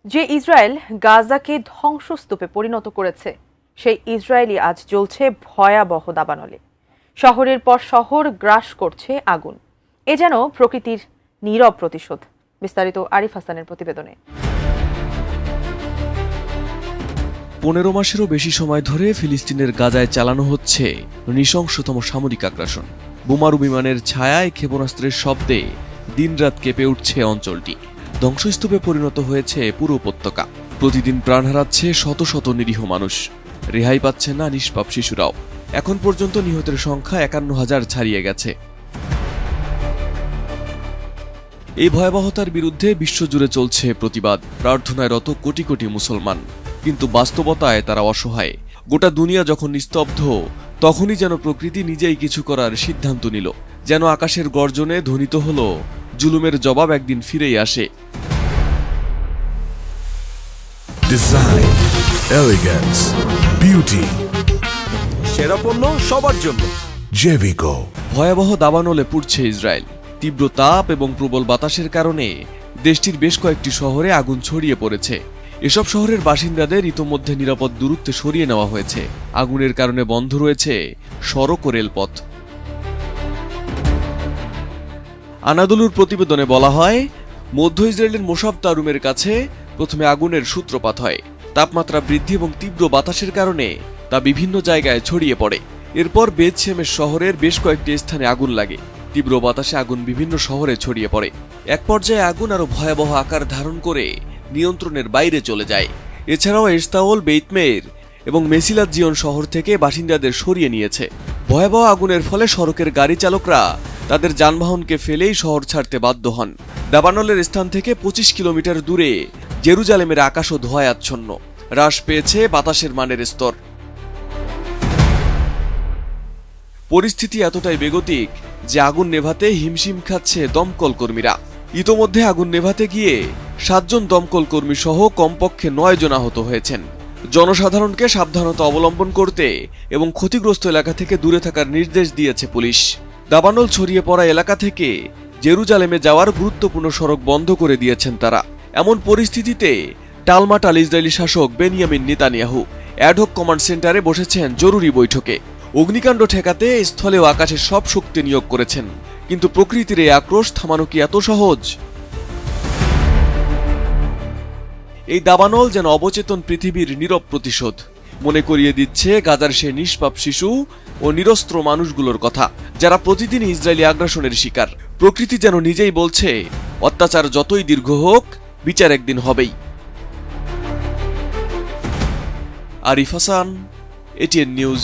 যে ইসরায়েল গাজাকে ধ্বংসস্তূপে পরিণত করেছে, সেই ইসরায়েলই আজ জ্বলছে ভয়াবহ দাবানলে। শহরের পর শহর গ্রাস করছে আগুন। এ যেন প্রকৃতির নীরব প্রতিশোধ। বিস্তারিত আরিফ হাসানের প্রতিবেদনে। 15 মাসেরও বেশি সময় ধরে ফিলিস্তিনের গাজায় চালানো হচ্ছে নৃশংসতম সামরিক আগ্রাসন। বোমারু বিমানের ছায়ায়, ক্ষেপণাস্ত্রের শব্দে দিনরাত কেঁপে উঠছে অঞ্চলটি। ধ্বংসস্তূপে পরিণত হয়েছে পুরো উপত্যকা। প্রতিদিন প্রাণ হারাচ্ছে শত শত নিরীহ মানুষ। রেহাই পাচ্ছে না নিষ্পাপ শিশুরাও। এখন পর্যন্ত নিহতের সংখ্যা 51,000 ছাড়িয়ে গেছে। এই ভয়াবহতার বিরুদ্ধে বিশ্বজুড়ে চলছে প্রতিবাদ, প্রার্থনায় রত কোটি কোটি মুসলমান। কিন্তু বাস্তবতায় তারা অসহায়। গোটা দুনিয়া যখন নিস্তব্ধ, তখনই যেন প্রকৃতি নিজেই কিছু করার সিদ্ধান্ত নিল। যেন আকাশের গর্জনে ধ্বনিত হলো, জুলুমের জবাব একদিন ফিরেই আসে। ডিজাইন, এলিগেন্স, বিউটি, সেরা পণ্য সবার জন্য। জেভিকো। ভয়াবহ দাবানলে পুড়ছে ইসরায়েল। তীব্র তাপ এবং প্রবল বাতাসের কারণে দেশটির বেশ কয়েকটি শহরে আগুন ছড়িয়ে পড়েছে। এসব শহরের বাসিন্দাদের ইতোমধ্যে নিরাপদ দূরত্বে সরিয়ে নেওয়া হয়েছে। আগুনের কারণে বন্ধ রয়েছে সড়ক ও রেলপথ। আনাদোলুর প্রতিবেদনে বলা হয়, মধ্য ইসরায়েলের মোসাফ তারুমের কাছে প্রথমে আগুনের সূত্রপাত হয়। তাপমাত্রা বৃদ্ধি এবং তীব্র বাতাসের কারণে তা বিভিন্ন জায়গায় ছড়িয়ে পড়ে। এরপর বেত শেমেশ শহরের বেশ কয়েকটি স্থানে আগুন লাগে। তীব্র বাতাসে আগুন বিভিন্ন শহরে ছড়িয়ে পড়ে। এক পর্যায়ে আগুন আরো ভয়াবহ আকার ধারণ করে নিয়ন্ত্রণের বাইরে চলে যায়। এছাড়াও এস্তাওল, বেইতমের এবং মেসিলাত জিয়ন শহর থেকে বাসিন্দাদের সরিয়ে নিয়েছে। ভয়াবহ আগুনের ফলে সড়কের গাড়ি চালকরা তাদের যানবাহনকে ফেলেই শহর ছাড়তে বাধ্য হন। দাবানলের স্থান থেকে 25 কিলোমিটার দূরে জেরুজালেমের আকাশও ধোঁয়ায় আচ্ছন্ন। হ্রাস পেয়েছে বাতাসের মানের স্তর। পরিস্থিতি এতটাই বেগতিক যে আগুন নেভাতে হিমশিম খাচ্ছে দমকল কর্মীরা। ইতোমধ্যে আগুন নেভাতে গিয়ে 7 জন দমকল কর্মী সহ কমপক্ষে 9 জন আহত হয়েছেন। জনসাধারণকে সাবধানতা অবলম্বন করতে এবং ক্ষতিগ্রস্ত এলাকা থেকে দূরে থাকার নির্দেশ দিয়েছে পুলিশ। দাবানল ছড়িয়ে পড়া এলাকা থেকে জেরুজালেমে যাওয়ার গুরুত্বপূর্ণ সড়ক বন্ধ করে দিয়েছেন তারা। এমন পরিস্থিতিতে টালমাটাল ইসরায়েলি শাসক বেনিয়ামিন নেতানিয়াহু অ্যাডহক কমান্ড সেন্টারে বসেছেন জরুরি বৈঠকে। অগ্নিকাণ্ড ঠেকাতে স্থলে ও আকাশে সব শক্তি নিয়োগ করেছেন। কিন্তু প্রকৃতির এই আক্রোশ থামানো কি এত সহজ? এই দাবানল যেন অবচেতন পৃথিবীর নীরব প্রতিশোধ। মনে করিয়ে দিচ্ছে গাজার সে নিষ্পাপ শিশু ও নিরস্ত্র মানুষগুলোর কথা, যারা প্রতিদিন ইসরায়েলি আগ্রাসনের শিকার। প্রকৃতি যেন নিজেই বলছে, অত্যাচার যতই দীর্ঘ হোক, বিচার একদিন হবেই। Arif Hasan, ATN news.